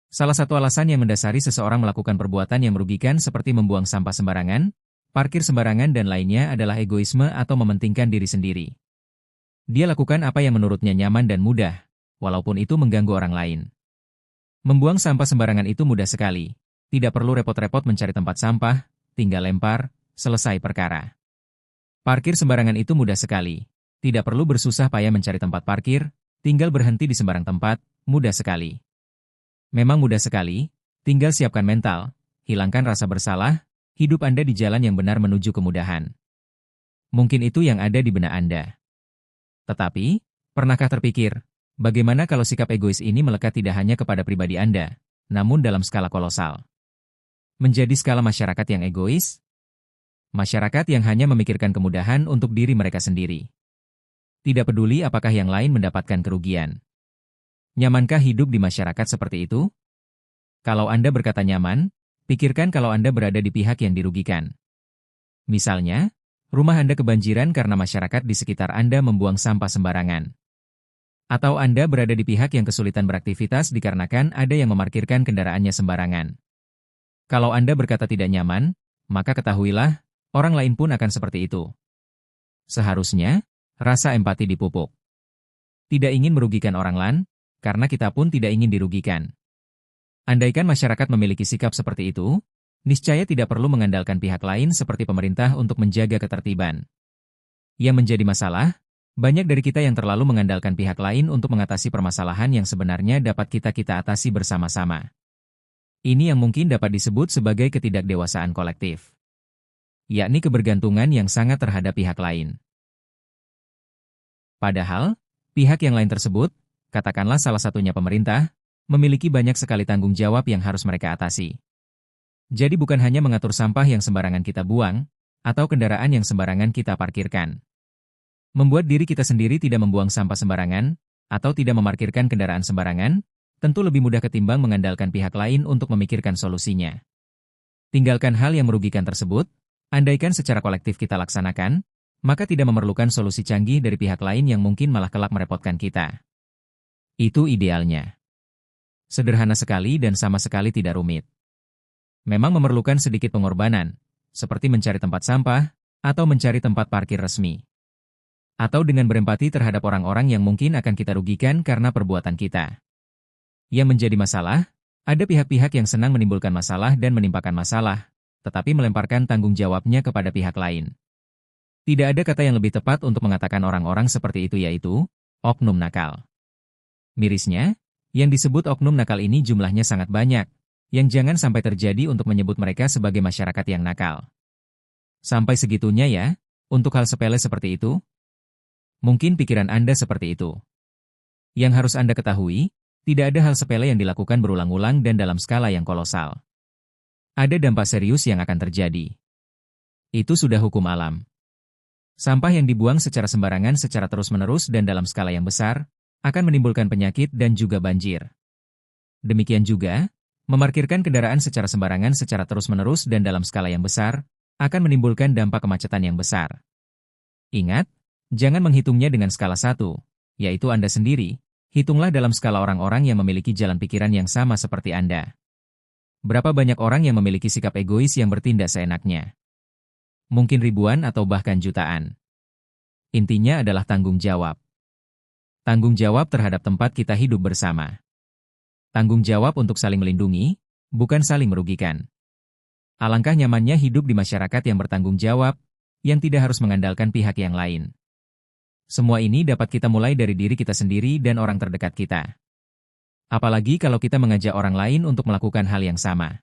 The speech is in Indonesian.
Salah satu alasan yang mendasari seseorang melakukan perbuatan yang merugikan seperti membuang sampah sembarangan, parkir sembarangan dan lainnya adalah egoisme atau mementingkan diri sendiri. Dia lakukan apa yang menurutnya nyaman dan mudah, walaupun itu mengganggu orang lain. Membuang sampah sembarangan itu mudah sekali. Tidak perlu repot-repot mencari tempat sampah, tinggal lempar, selesai perkara. Parkir sembarangan itu mudah sekali. Tidak perlu bersusah payah mencari tempat parkir, tinggal berhenti di sembarang tempat, mudah sekali. Memang mudah sekali, tinggal siapkan mental, hilangkan rasa bersalah, hidup Anda di jalan yang benar menuju kemudahan. Mungkin itu yang ada di benak Anda. Tetapi, pernahkah terpikir, bagaimana kalau sikap egois ini melekat tidak hanya kepada pribadi Anda, namun dalam skala kolosal? Menjadi skala masyarakat yang egois? Masyarakat yang hanya memikirkan kemudahan untuk diri mereka sendiri. Tidak peduli apakah yang lain mendapatkan kerugian. Nyamankah hidup di masyarakat seperti itu? Kalau Anda berkata nyaman, pikirkan kalau Anda berada di pihak yang dirugikan. Misalnya, rumah Anda kebanjiran karena masyarakat di sekitar Anda membuang sampah sembarangan. Atau Anda berada di pihak yang kesulitan beraktivitas dikarenakan ada yang memarkirkan kendaraannya sembarangan. Kalau Anda berkata tidak nyaman, maka ketahuilah, orang lain pun akan seperti itu. Seharusnya, rasa empati dipupuk. Tidak ingin merugikan orang lain, karena kita pun tidak ingin dirugikan. Andaikan masyarakat memiliki sikap seperti itu, niscaya tidak perlu mengandalkan pihak lain seperti pemerintah untuk menjaga ketertiban. Yang menjadi masalah, banyak dari kita yang terlalu mengandalkan pihak lain untuk mengatasi permasalahan yang sebenarnya dapat kita atasi bersama-sama. Ini yang mungkin dapat disebut sebagai ketidakdewasaan kolektif. Yakni kebergantungan yang sangat terhadap pihak lain. Padahal, pihak yang lain tersebut, katakanlah salah satunya pemerintah, memiliki banyak sekali tanggung jawab yang harus mereka atasi. Jadi bukan hanya mengatur sampah yang sembarangan kita buang, atau kendaraan yang sembarangan kita parkirkan. Membuat diri kita sendiri tidak membuang sampah sembarangan, atau tidak memarkirkan kendaraan sembarangan, tentu lebih mudah ketimbang mengandalkan pihak lain untuk memikirkan solusinya. Tinggalkan hal yang merugikan tersebut, andaikan secara kolektif kita laksanakan, maka tidak memerlukan solusi canggih dari pihak lain yang mungkin malah kelak merepotkan kita. Itu idealnya. Sederhana sekali dan sama sekali tidak rumit. Memang memerlukan sedikit pengorbanan, seperti mencari tempat sampah, atau mencari tempat parkir resmi. Atau dengan berempati terhadap orang-orang yang mungkin akan kita rugikan karena perbuatan kita. Yang menjadi masalah, ada pihak-pihak yang senang menimbulkan masalah dan menimpakan masalah, tetapi melemparkan tanggung jawabnya kepada pihak lain. Tidak ada kata yang lebih tepat untuk mengatakan orang-orang seperti itu yaitu, oknum nakal. Mirisnya, yang disebut oknum nakal ini jumlahnya sangat banyak, yang jangan sampai terjadi untuk menyebut mereka sebagai masyarakat yang nakal. Sampai segitunya ya, untuk hal sepele seperti itu? Mungkin pikiran Anda seperti itu. Yang harus Anda ketahui, tidak ada hal sepele yang dilakukan berulang-ulang dan dalam skala yang kolosal. Ada dampak serius yang akan terjadi. Itu sudah hukum alam. Sampah yang dibuang secara sembarangan secara terus-menerus dan dalam skala yang besar, akan menimbulkan penyakit dan juga banjir. Demikian juga, memarkirkan kendaraan secara sembarangan secara terus-menerus dan dalam skala yang besar, akan menimbulkan dampak kemacetan yang besar. Ingat, jangan menghitungnya dengan skala 1, yaitu Anda sendiri, hitunglah dalam skala orang-orang yang memiliki jalan pikiran yang sama seperti Anda. Berapa banyak orang yang memiliki sikap egois yang bertindak seenaknya? Mungkin ribuan atau bahkan jutaan. Intinya adalah tanggung jawab. Tanggung jawab terhadap tempat kita hidup bersama. Tanggung jawab untuk saling melindungi, bukan saling merugikan. Alangkah nyamannya hidup di masyarakat yang bertanggung jawab, yang tidak harus mengandalkan pihak yang lain. Semua ini dapat kita mulai dari diri kita sendiri dan orang terdekat kita. Apalagi kalau kita mengajak orang lain untuk melakukan hal yang sama.